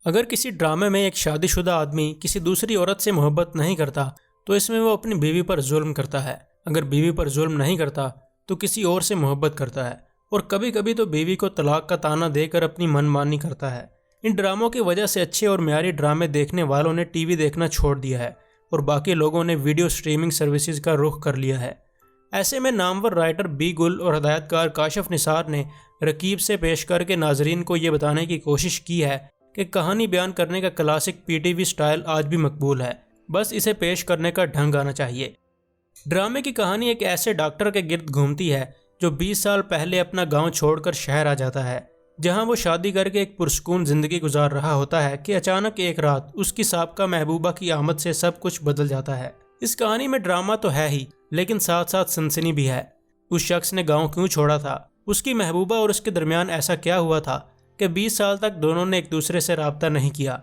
اگر کسی ڈرامے میں ایک شادی شدہ آدمی کسی دوسری عورت سے محبت نہیں کرتا تو اس میں وہ اپنی بیوی پر ظلم کرتا ہے، اگر بیوی پر ظلم نہیں کرتا تو کسی اور سے محبت کرتا ہے، اور کبھی کبھی تو بیوی کو طلاق کا طعنہ دے کر اپنی من مانی کرتا ہے۔ ان ڈراموں کی وجہ سے اچھے اور معیاری ڈرامے دیکھنے والوں نے ٹی وی دیکھنا چھوڑ دیا ہے اور باقی لوگوں نے ویڈیو اسٹریمنگ سروسز کا رخ کر لیا ہے۔ ایسے میں نامور رائٹر بی گل اور ہدایت کار کاشف نثار نے رقیب سے پیش کر کے ناظرین کو یہ بتانے کی کوشش کی ہے کہ کہانی بیان کرنے کا classic P T V style آج بھی مقبول ہے، بس اسے پیش کرنے کا ڈھنگ آنا چاہیے۔ ڈرامے کی کہانی ایک ایسے ڈاکٹر کے گرد گھومتی ہے جو 20 سال پہلے اپنا گاؤں چھوڑ کر شہر آ جاتا ہے، جہاں وہ شادی کر کے ایک پرسکون زندگی گزار رہا ہوتا ہے کہ اچانک ایک رات اس کی سابقہ محبوبہ کی آمد سے سب کچھ بدل جاتا ہے۔ اس کہانی میں ڈرامہ تو ہے ہی، لیکن ساتھ ساتھ سنسنی بھی ہے۔ اس شخص نے گاؤں کیوں چھوڑا تھا، اس کی محبوبہ اور اس کے درمیان ایسا کیا ہوا تھا کہ 20 سال تک دونوں نے ایک دوسرے سے رابطہ نہیں کیا،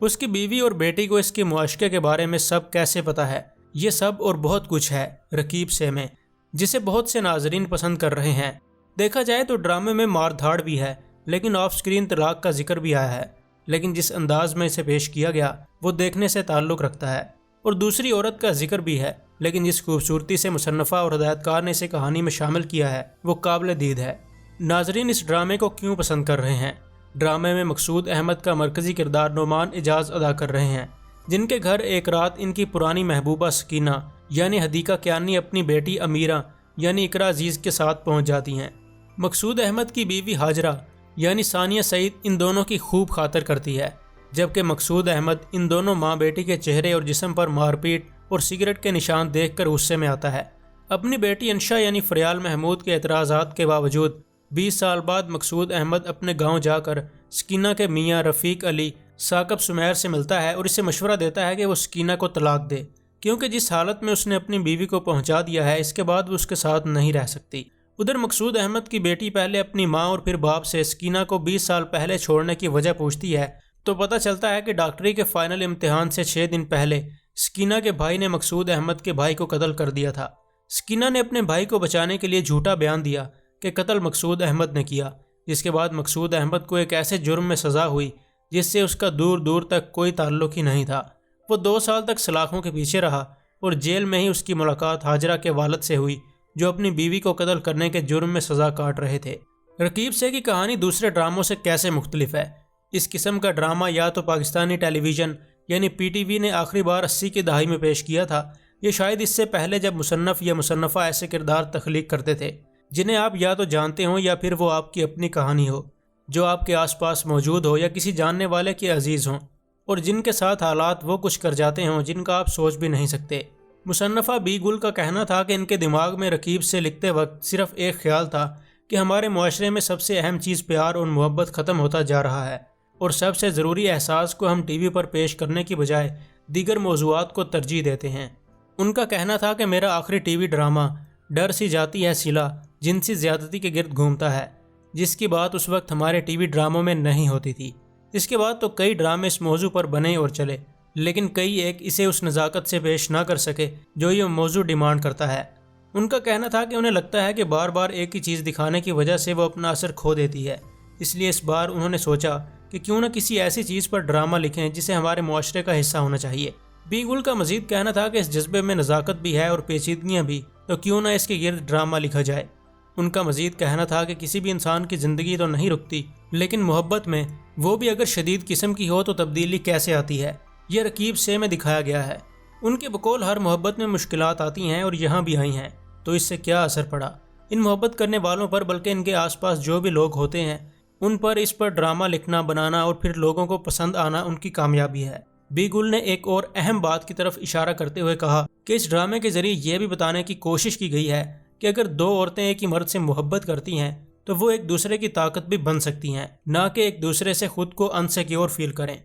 اس کی بیوی اور بیٹی کو اس کے معاشقے کے بارے میں سب کیسے پتہ ہے، یہ سب اور بہت کچھ ہے رقیب سے میں، جسے بہت سے ناظرین پسند کر رہے ہیں۔ دیکھا جائے تو ڈرامے میں مار دھاڑ بھی ہے، لیکن آف سکرین طلاق کا ذکر بھی آیا ہے، لیکن جس انداز میں اسے پیش کیا گیا وہ دیکھنے سے تعلق رکھتا ہے، اور دوسری عورت کا ذکر بھی ہے، لیکن جس خوبصورتی سے مصنفہ اور ہدایت کار نے اسے کہانی میں شامل کیا ہے وہ قابل دید ہے۔ ناظرین اس ڈرامے کو کیوں پسند کر رہے ہیں؟ ڈرامے میں مقصود احمد کا مرکزی کردار نعمان اعجاز ادا کر رہے ہیں، جن کے گھر ایک رات ان کی پرانی محبوبہ سکینہ یعنی حدیقہ کیانی اپنی بیٹی امیرہ یعنی اقرا عزیز کے ساتھ پہنچ جاتی ہیں۔ مقصود احمد کی بیوی ہاجرہ یعنی ثانیہ سعید ان دونوں کی خوب خاطر کرتی ہے، جبکہ مقصود احمد ان دونوں ماں بیٹی کے چہرے اور جسم پر مار پیٹ اور سگریٹ کے نشان دیکھ کر غصے میں آتا ہے۔ اپنی بیٹی انشا یعنی فریال محمود کے اعتراضات کے باوجود 20 سال بعد مقصود احمد اپنے گاؤں جا کر سکینہ کے میاں رفیق علی ثاقب سمیر سے ملتا ہے اور اسے مشورہ دیتا ہے کہ وہ سکینہ کو طلاق دے، کیونکہ جس حالت میں اس نے اپنی بیوی کو پہنچا دیا ہے اس کے بعد وہ اس کے ساتھ نہیں رہ سکتی۔ ادھر مقصود احمد کی بیٹی پہلے اپنی ماں اور پھر باپ سے سکینہ کو 20 سال پہلے چھوڑنے کی وجہ پوچھتی ہے تو پتہ چلتا ہے کہ ڈاکٹری کے فائنل امتحان سے 6 دن پہلے سکینہ کے بھائی نے مقصود احمد کے بھائی کو قتل کر دیا تھا۔ سکینہ نے اپنے بھائی کو بچانے کے لیے جھوٹا بیان دیا کہ قتل مقصود احمد نے کیا، جس کے بعد مقصود احمد کو ایک ایسے جرم میں سزا ہوئی جس سے اس کا دور دور تک کوئی تعلق ہی نہیں تھا۔ وہ 2 سال تک سلاخوں کے پیچھے رہا اور جیل میں ہی اس کی ملاقات ہاجرہ کے والد سے ہوئی جو اپنی بیوی کو قتل کرنے کے جرم میں سزا کاٹ رہے تھے۔ رقیب سے کی کہانی دوسرے ڈراموں سے کیسے مختلف ہے؟ اس قسم کا ڈرامہ یا تو پاکستانی ٹیلی ویژن یعنی پی ٹی وی نے آخری بار 80 کی دہائی میں پیش کیا تھا، یا شاید اس سے پہلے جب مصنف یا مصنفہ ایسے کردار تخلیق کرتے تھے جنہیں آپ یا تو جانتے ہوں یا پھر وہ آپ کی اپنی کہانی ہو، جو آپ کے آس پاس موجود ہو یا کسی جاننے والے کے عزیز ہوں، اور جن کے ساتھ حالات وہ کچھ کر جاتے ہوں جن کا آپ سوچ بھی نہیں سکتے۔ مصنفہ بی گل کا کہنا تھا کہ ان کے دماغ میں رقیب سے لکھتے وقت صرف ایک خیال تھا کہ ہمارے معاشرے میں سب سے اہم چیز پیار اور محبت ختم ہوتا جا رہا ہے، اور سب سے ضروری احساس کو ہم ٹی وی پر پیش کرنے کی بجائے دیگر موضوعات کو ترجیح دیتے ہیں۔ ان کا کہنا تھا کہ میرا آخری ٹی وی ڈرامہ ڈر سی جاتی ہے سلا جنسی زیادتی کے گرد گھومتا ہے، جس کی بات اس وقت ہمارے ٹی وی ڈراموں میں نہیں ہوتی تھی۔ اس کے بعد تو کئی ڈرامے اس موضوع پر بنے اور چلے، لیکن کئی ایک اسے اس نزاکت سے پیش نہ کر سکے جو یہ موضوع ڈیمانڈ کرتا ہے۔ ان کا کہنا تھا کہ انہیں لگتا ہے کہ بار بار ایک ہی چیز دکھانے کی وجہ سے وہ اپنا اثر کھو دیتی ہے، اس لیے اس بار انہوں نے سوچا کہ کیوں نہ کسی ایسی چیز پر ڈرامہ لکھیں جسے ہمارے معاشرے کا حصہ ہونا چاہیے۔ بی گل کا مزید کہنا تھا کہ اس جذبے میں نزاکت بھی ہے اور پیچیدگیاں بھی، تو کیوں نہ اس کے گرد ڈرامہ لکھا جائے۔ ان کا مزید کہنا تھا کہ کسی بھی انسان کی زندگی تو نہیں رکتی، لیکن محبت میں وہ بھی اگر شدید قسم کی ہو تو تبدیلی کیسے آتی ہے، یہ رقیب سے میں دکھایا گیا ہے۔ ان کے بقول ہر محبت میں مشکلات آتی ہیں اور یہاں بھی آئی ہیں، تو اس سے کیا اثر پڑا ان محبت کرنے والوں پر، بلکہ ان کے آس پاس جو بھی لوگ ہوتے ہیں ان پر اس پر ڈرامہ لکھنا بنانا اور پھر لوگوں کو پسند آنا ان کی کامیابی ہے۔ بی گل نے ایک اور اہم بات کی طرف اشارہ کرتے ہوئے کہا کہ اس ڈرامے کے ذریعے یہ بھی بتانے کی کوشش کی گئی ہے کہ اگر 2 عورتیں ایک ہی مرد سے محبت کرتی ہیں تو وہ ایک دوسرے کی طاقت بھی بن سکتی ہیں، نہ کہ ایک دوسرے سے خود کو انسیکیور فیل کریں۔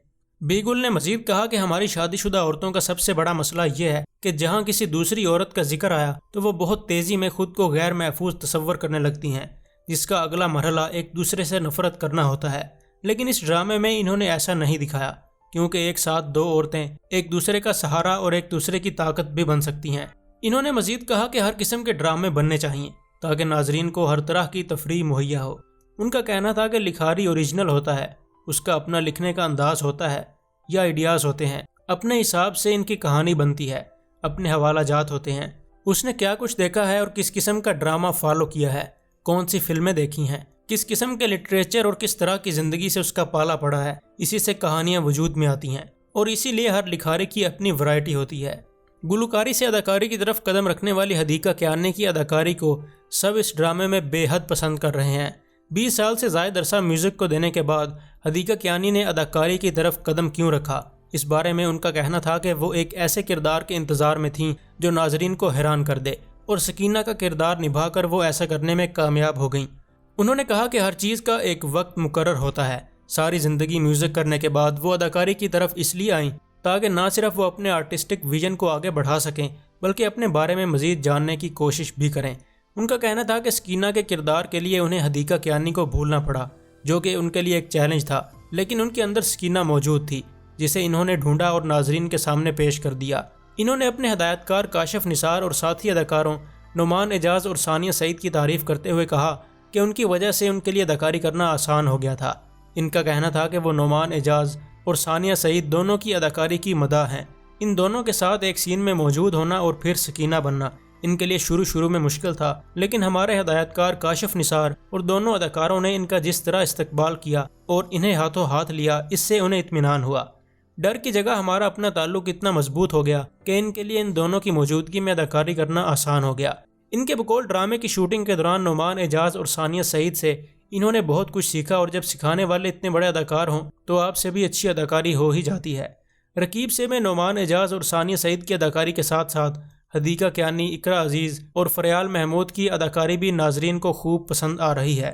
بی گل نے مزید کہا کہ ہماری شادی شدہ عورتوں کا سب سے بڑا مسئلہ یہ ہے کہ جہاں کسی دوسری عورت کا ذکر آیا تو وہ بہت تیزی میں خود کو غیر محفوظ تصور کرنے لگتی ہیں، جس کا اگلا مرحلہ ایک دوسرے سے نفرت کرنا ہوتا ہے۔ لیکن اس ڈرامے میں انہوں نے ایسا نہیں دکھایا، کیونکہ ایک ساتھ 2 عورتیں ایک دوسرے کا سہارا اور ایک دوسرے کی طاقت بھی بن سکتی ہیں۔ انہوں نے مزید کہا کہ ہر قسم کے ڈرامے بننے چاہیے تاکہ ناظرین کو ہر طرح کی تفریح مہیا ہو۔ ان کا کہنا تھا کہ لکھاری اوریجنل ہوتا ہے اس کا اپنا لکھنے کا انداز ہوتا ہے یا آئیڈیاز ہوتے ہیں، اپنے حساب سے ان کی کہانی بنتی ہے، اپنے حوالہ جات ہوتے ہیں۔ اس نے کیا کچھ دیکھا ہے اور کس قسم کا ڈرامہ فالو کیا ہے، کون سی فلمیں دیکھی ہیں، کس قسم کے لٹریچر اور کس طرح کی زندگی سے اس کا پالا پڑا ہے، اسی سے کہانیاں وجود میں آتی ہیں، اور اسی لیے ہر لکھارے کی اپنی ورائٹی ہوتی ہے۔ گلوکاری سے اداکاری کی طرف قدم رکھنے والی حدیقہ کیانی کی اداکاری کو سب اس ڈرامے میں بے حد پسند کر رہے ہیں۔ 20 سال سے زائد عرصہ میوزک کو دینے کے بعد حدیقہ کیانی نے اداکاری کی طرف قدم کیوں رکھا؟ اس بارے میں ان کا کہنا تھا کہ وہ ایک ایسے کردار کے انتظار میں تھیں جو ناظرین کو حیران کر دے، اور سکینہ کا کردار نبھا کر وہ ایسا کرنے میں کامیاب ہو گئیں۔ انہوں نے کہا کہ ہر چیز کا ایک وقت مقرر ہوتا ہے۔ ساری زندگی میوزک کرنے کے بعد وہ اداکاری کی طرف اس لیے آئیں تاکہ نہ صرف وہ اپنے آرٹسٹک ویژن کو آگے بڑھا سکیں بلکہ اپنے بارے میں مزید جاننے کی کوشش بھی کریں۔ ان کا کہنا تھا کہ سکینہ کے کردار کے لیے انہیں حدیقہ کیانی کو بھولنا پڑا، جو کہ ان کے لیے ایک چیلنج تھا، لیکن ان کے اندر سکینہ موجود تھی جسے انہوں نے ڈھونڈا اور ناظرین کے سامنے پیش کر دیا۔ انہوں نے اپنے ہدایت کار کاشف نثار اور ساتھی اداکاروں نعمان اعجاز اور ثانیہ سعید کی تعریف کرتے ہوئے کہا کہ ان کی وجہ سے ان کے لیے اداکاری کرنا آسان ہو گیا تھا۔ ان کا کہنا تھا کہ وہ نعمان اعجاز اور ثانیہ سعید دونوں کی اداکاری کی مداح ہیں۔ ان دونوں کے ساتھ ایک سین میں موجود ہونا اور پھر سکینہ بننا ان کے لیے شروع میں مشکل تھا، لیکن ہمارے ہدایت کار کاشف نثار اور دونوں اداکاروں نے ان کا جس طرح استقبال کیا اور انہیں ہاتھوں ہاتھ لیا، اس سے انہیں اطمینان ہوا۔ ڈر کی جگہ ہمارا اپنا تعلق اتنا مضبوط ہو گیا کہ ان کے لیے ان دونوں کی موجودگی میں اداکاری کرنا آسان ہو گیا۔ ان کے بقول ڈرامے کی شوٹنگ کے دوران نعمان اعجاز اور ثانیہ سعید سے انہوں نے بہت کچھ سیکھا، اور جب سکھانے والے اتنے بڑے اداکار ہوں تو آپ سے بھی اچھی اداکاری ہو ہی جاتی ہے۔ رقیب سے میں نعمان اعجاز اور ثانیہ سعید کی اداکاری کے ساتھ ساتھ حدیقہ کیانی، اقرا عزیز اور فریال محمود کی اداکاری بھی ناظرین کو خوب پسند آ رہی ہے۔